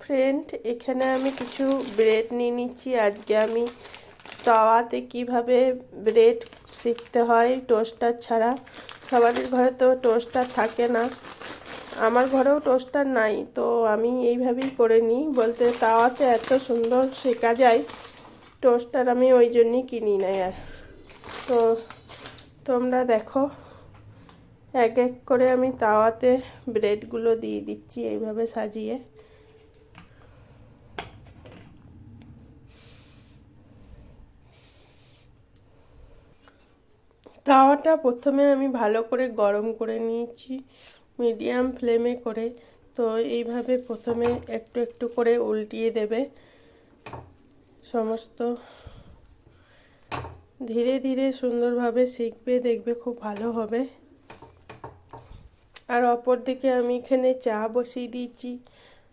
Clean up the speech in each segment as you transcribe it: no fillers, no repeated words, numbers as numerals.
Friend, এখানে আমি কিছু ব্রেড নিয়ে নিচ্ছি। আজকে আমি তাওয়াতে কিভাবে ব্রেড শিখতে হয় টোস্টার ছাড়া। সবার ঘরে তো টোস্টার থাকে না, আমার ঘরেও টোস্টার নাই, তো আমি এইভাবেই করে নিই। বলতে তাওয়াতে এত সুন্দর শেখা যায়, টোস্টার আমি ওই জন্যই কিনি না। আর তো তোমরা দেখো, এক এক করে আমি তাওয়াতে ব্রেডগুলো দিয়ে দিচ্ছি এইভাবে সাজিয়ে। তাওয়াটা প্রথমে আমি ভালো করে গরম করে নিয়েছি মিডিয়াম ফ্লেমে করে। তো এইভাবে প্রথমে একটু একটু করে উল্টিয়ে দেবে সমস্ত, ধীরে ধীরে সুন্দরভাবে শিখবে, দেখবে খুব ভালো হবে। আর অপর দিকে আমি এখানে চা বসিয়ে দিয়েছি।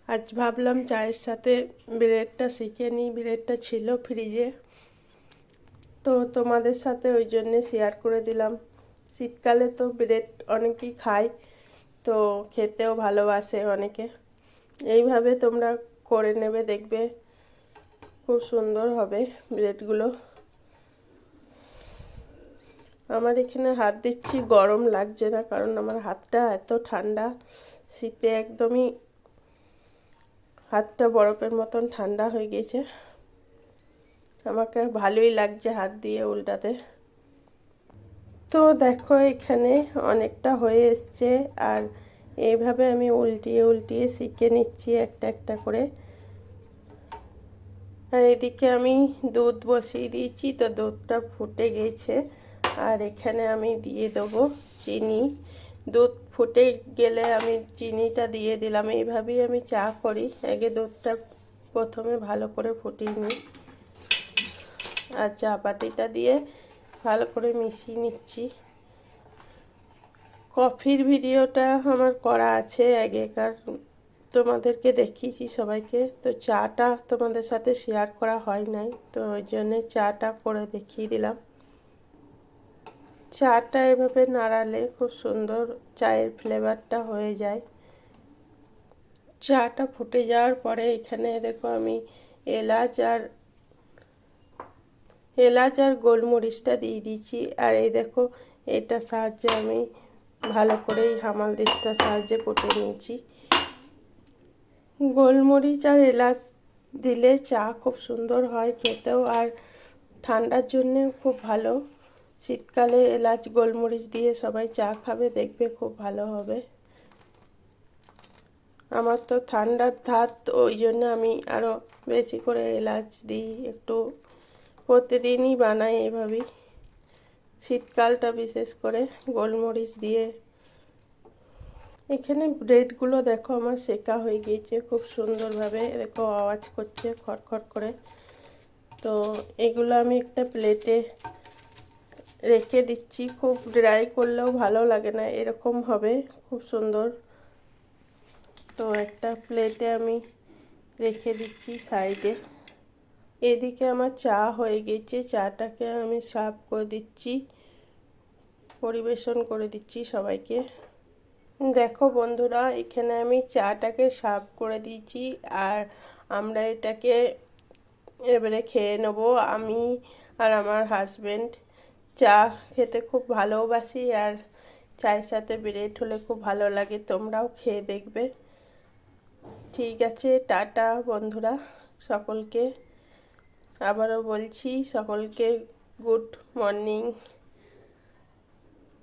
আজ ভাবলাম চায়ের সাথে ব্রেডটা শিখে নিই, ব্রেডটা ছিল ফ্রিজে, তো তোমাদের সাথে ওই জন্যে শেয়ার করে দিলাম। শীতকালে তো ব্রেড অনেকেই খায়, তো খেতেও ভালোবাসে অনেকে। এইভাবে তোমরা করে নেবে, দেখবে খুব সুন্দর হবে ব্রেডগুলো। আমার এখানে হাত দিচ্ছি, গরম লাগছে না, কারণ আমার হাতটা এত ঠান্ডা। শীতে একদমই হাতটা বরফের মতন ঠান্ডা হয়ে গেছে। আমাকে ভালোই লাগছে হাত দিয়ে উল্টাতে। তো দেখো এখানে অনেকটা হয়ে এসছে, আর এইভাবে আমি উল্টিয়ে উল্টিয়ে শিখে নিচ্ছি একটা একটা করে। আর এদিকে আমি দুধ বসিয়ে দিয়েছি, তো দুধটা ফুটে গেছে। আর এখানে আমি দিয়ে দেবো চিনি। দুধ ফুটে গেলে আমি চিনিটা দিয়ে দিলাম। এইভাবেই আমি চা করি, আগে দুধটা প্রথমে ভালো করে ফুটিয়ে নিই, আর চা পাতিটা দিয়ে ভালো করে মিশিয়ে নিচ্ছি। কফির ভিডিওটা আমার করা আছে আগেকার, তোমাদেরকে দেখিয়েছি সবাইকে। তো চাটা তোমাদের সাথে শেয়ার করা হয় নাই, তো ওই জন্যে চাটা করে দেখিয়ে দিলাম। চাটা এভাবে নাড়ালে খুব সুন্দর চায়ের ফ্লেভারটা হয়ে যায়। চাটা ফুটে যাওয়ার পরে এখানে দেখো আমি এলাচ আর গোলমরিচটা দিয়ে দিয়েছি। আর এই দেখো, এটা সাহায্যে আমি ভালো করে এই হামাল দিস্তার সাহায্যে কুটে নিয়েছি। গোলমরিচ আর এলাচ দিলে চা খুব সুন্দর হয় খেতেও, আর ঠান্ডার জন্যে খুব ভালো। শীতকালে এলাচ গোলমরিচ দিয়ে সবাই চা খাবে, দেখবে খুব ভালো হবে। আমার তো ঠান্ডার ধাত, ওই জন্য আমি আরও বেশি করে এলাচ দিই একটু। প্রতিদিনই বানাই এভাবেই, শীতকালটা বিশেষ করে গোলমরিচ দিয়ে। এখানে ব্রেডগুলো দেখো আমার সেকা হয়ে গিয়েছে খুব সুন্দরভাবে, দেখো আওয়াজ করছে খটখট করে। তো এগুলো আমি একটা প্লেটে রেখে দিচ্ছি। খুব ড্রাই করলেও ভালো লাগে না, এরকম হবে খুব সুন্দর। তো একটা প্লেটে আমি রেখে দিচ্ছি সাইডে। এদিকে আমার চা হয়ে গেছে, চাটাকে আমি সার্ভ করে দিচ্ছি, পরিবেশন করে দিচ্ছি সবাইকে। দেখো বন্ধুরা, এখানে আমি চাটাকে সার্ভ করে দিয়েছি, আর আমরা এটাকে এবারে খেয়ে নেব। আমি আর আমার হাজবেন্ড চা খেতে খুব ভালোবাসি, আর চায়ের সাথে ব্রেড হলে খুব ভালো লাগে। তোমরাও খেয়ে দেখবে। ঠিক আছে, টাটা বন্ধুরা সকলকে। আবারও বলছি সকলকে গুড মর্নিং।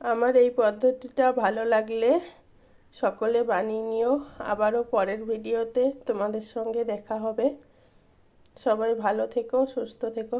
আমার এই পদ্ধতিটা ভালো লাগলে সকলে বানিয়ে নিও। আবারও পরের ভিডিওতে তোমাদের সঙ্গে দেখা হবে। সবাই ভালো থেকো, সুস্থ থেকো।